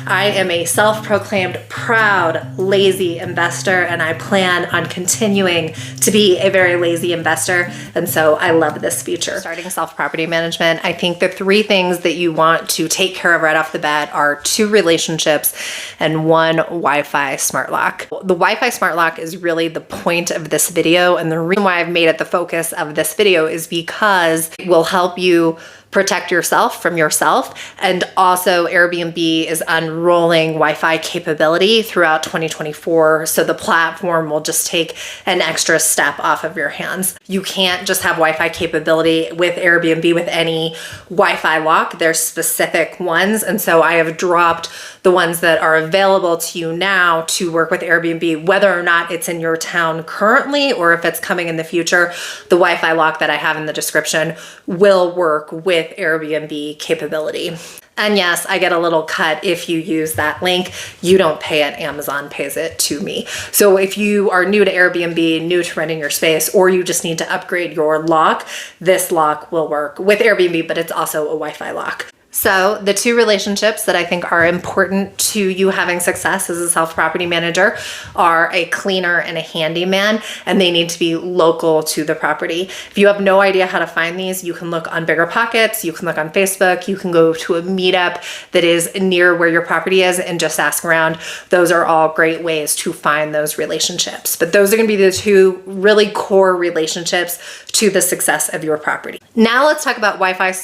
I am a self-proclaimed proud lazy investor, and I plan on continuing to be a very lazy investor, and so I love this feature. Starting self-property management, I think the three things that you want to take care of right off the bat are 2 relationships and 1 Wi-Fi smart lock. The Wi-Fi smart lock is really the point of this video, and the reason why I've made it the focus of this video is because it will help you protect yourself from yourself. And also Airbnb is unrolling Wi-Fi capability throughout 2024. So the platform will just take an extra step off of your hands. You can't just have Wi-Fi capability with Airbnb with any Wi-Fi lock. There's specific ones. And so I have dropped the ones that are available to you now to work with Airbnb, whether or not it's in your town currently or if it's coming in the future. The Wi-Fi lock that I have in the description will work with Airbnb capability. And yes, I get a little cut if you use that link. You don't pay it, Amazon pays it to me. So if you are new to Airbnb, new to renting your space, or you just need to upgrade your lock, this lock will work with Airbnb, but it's also a Wi-Fi lock. So the 2 relationships that I think are important to you having success as a self-property manager are a cleaner and a handyman, and they need to be local to the property. If you have no idea how to find these, you can look on BiggerPockets, you can look on Facebook, you can go to a meetup that is near where your property is and just ask around. Those are all great ways to find those relationships. But those are gonna be the 2 really core relationships to the success of your property. Now let's talk about Wi-Fi.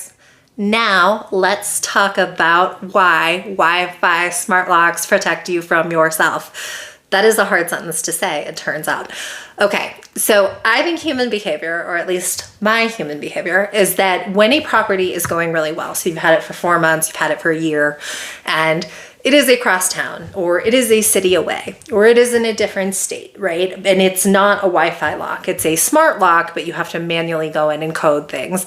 Now let's talk about why Wi-Fi smart locks protect you from yourself. That is a hard sentence to say, it turns out. Okay, so I think human behavior, or at least my human behavior, is that when a property is going really well, so you've had it for 4 months, you've had it for a year, and it is across town, or it is a city away, or it is in a different state, right? And it's not a Wi-Fi lock, it's a smart lock, but you have to manually go in and code things.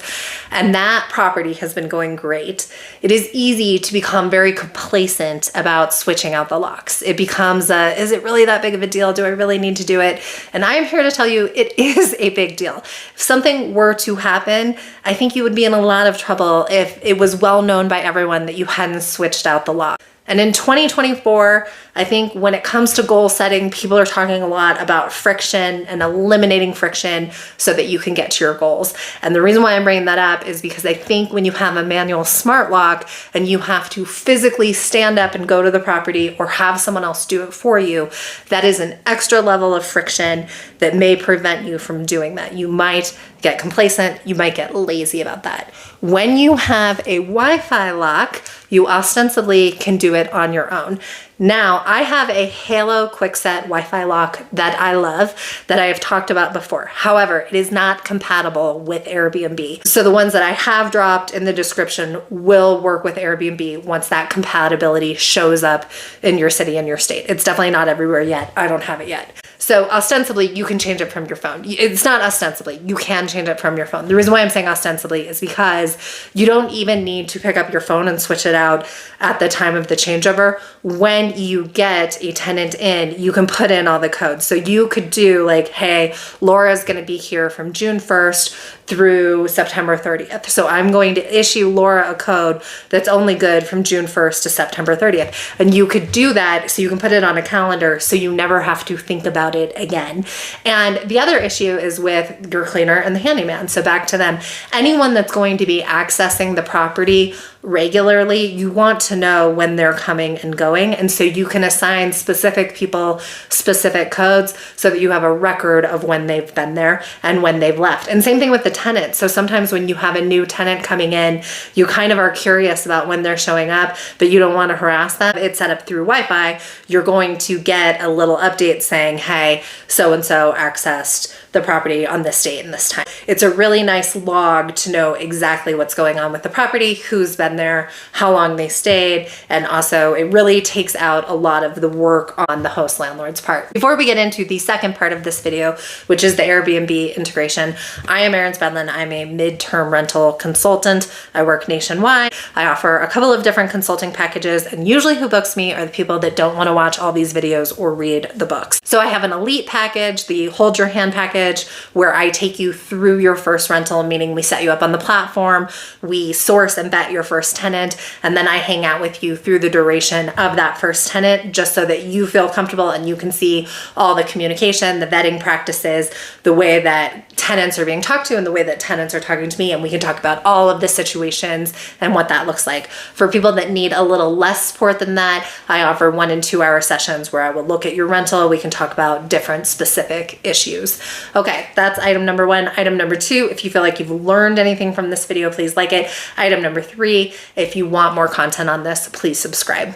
And that property has been going great. It is easy to become very complacent about switching out the locks. It becomes is it really that big of a deal? Do I really need to do it? And I am here to tell you it is a big deal. If something were to happen, I think you would be in a lot of trouble if it was well known by everyone that you hadn't switched out the lock. And in 2024, I think when it comes to goal setting, people are talking a lot about friction and eliminating friction so that you can get to your goals. And the reason why I'm bringing that up is because I think when you have a manual smart lock and you have to physically stand up and go to the property or have someone else do it for you, that is an extra level of friction that may prevent you from doing that. You might get complacent, you might get lazy about that. When you have a Wi-Fi lock, you ostensibly can do it on your own. Now, I have a Halo Quickset Wi-Fi lock that I love that I have talked about before. However, it is not compatible with Airbnb. So the ones that I have dropped in the description will work with Airbnb once that compatibility shows up in your city and your state. It's definitely not everywhere yet. I don't have it yet. So ostensibly, you can change it from your phone. It's not ostensibly, you can change it from your phone. The reason why I'm saying ostensibly is because you don't even need to pick up your phone and switch it out at the time of the changeover. When you get a tenant in, you can put in all the codes. So you could do like, hey, Laura's gonna be here from June 1st through September 30th. So I'm going to issue Laura a code that's only good from June 1st to September 30th. And you could do that so you can put it on a calendar so you never have to think about it again. And the other issue is with your cleaner and the handyman. So back to them. Anyone that's going to be accessing the property regularly, you want to know when they're coming and going. And so you can assign specific people specific codes so that you have a record of when they've been there and when they've left. And same thing with the tenant. So sometimes when you have a new tenant coming in, you kind of are curious about when they're showing up, but you don't want to harass them. It's set up through Wi-Fi. You're going to get a little update saying, hey, so-and-so accessed the property on this date and this time. It's a really nice log to know exactly what's going on with the property, who's been there, how long they stayed, and also it really takes out a lot of the work on the host landlord's part. Before we get into the second part of this video, which is the Airbnb integration, I am Erin Spradlin. I'm a midterm rental consultant. I work nationwide. I offer a couple of different consulting packages, and usually who books me are the people that don't want to watch all these videos or read the books. So I have an elite package, the hold your hand package, package where I take you through your first rental, meaning we set you up on the platform, we source and vet your first tenant, and then I hang out with you through the duration of that first tenant, just so that you feel comfortable and you can see all the communication, the vetting practices, the way that tenants are being talked to and the way that tenants are talking to me, and we can talk about all of the situations and what that looks like. For people that need a little less support than that, I offer 1 and 2 hour sessions where I will look at your rental. We can talk about different specific issues. Okay, that's item number 1. Item number 2, if you feel like you've learned anything from this video, please like it. Item number 3, if you want more content on this, please subscribe.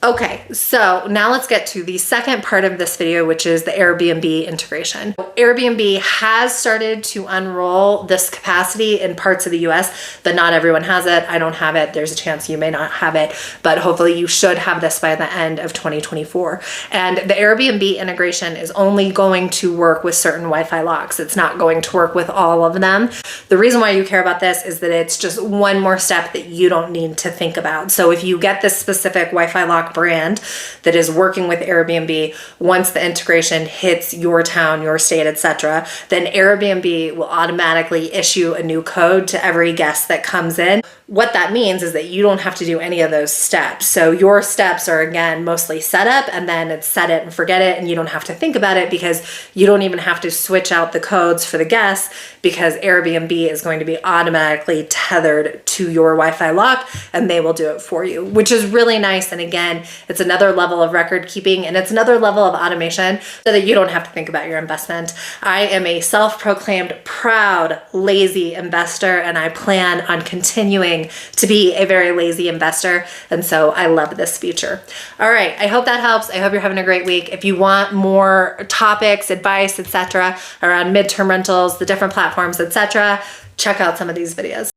Okay, so now let's get to the second part of this video, which is the Airbnb integration. Airbnb has started to unroll this capacity in parts of the US, but not everyone has it. I don't have it. There's a chance you may not have it, but hopefully you should have this by the end of 2024. And the Airbnb integration is only going to work with certain Wi-Fi locks. It's not going to work with all of them. The reason why you care about this is that it's just one more step that you don't need to think about. So if you get this specific Wi-Fi lock brand that is working with Airbnb, once the integration hits your town, your state, etc., then Airbnb will automatically issue a new code to every guest that comes in. What that means is that you don't have to do any of those steps. So your steps are, again, mostly setup, and then it's set it and forget it, and you don't have to think about it because you don't even have to switch out the codes for the guests, because Airbnb is going to be automatically tethered to your Wi-Fi lock and they will do it for you, which is really nice. And again, it's another level of record keeping and it's another level of automation so that you don't have to think about your investment. I am a self-proclaimed proud, lazy investor, and I plan on continuing to be a very lazy investor. And so I love this feature. All right, I hope that helps. I hope you're having a great week. If you want more topics, advice, etc., around midterm rentals, the different platforms, etc., check out some of these videos.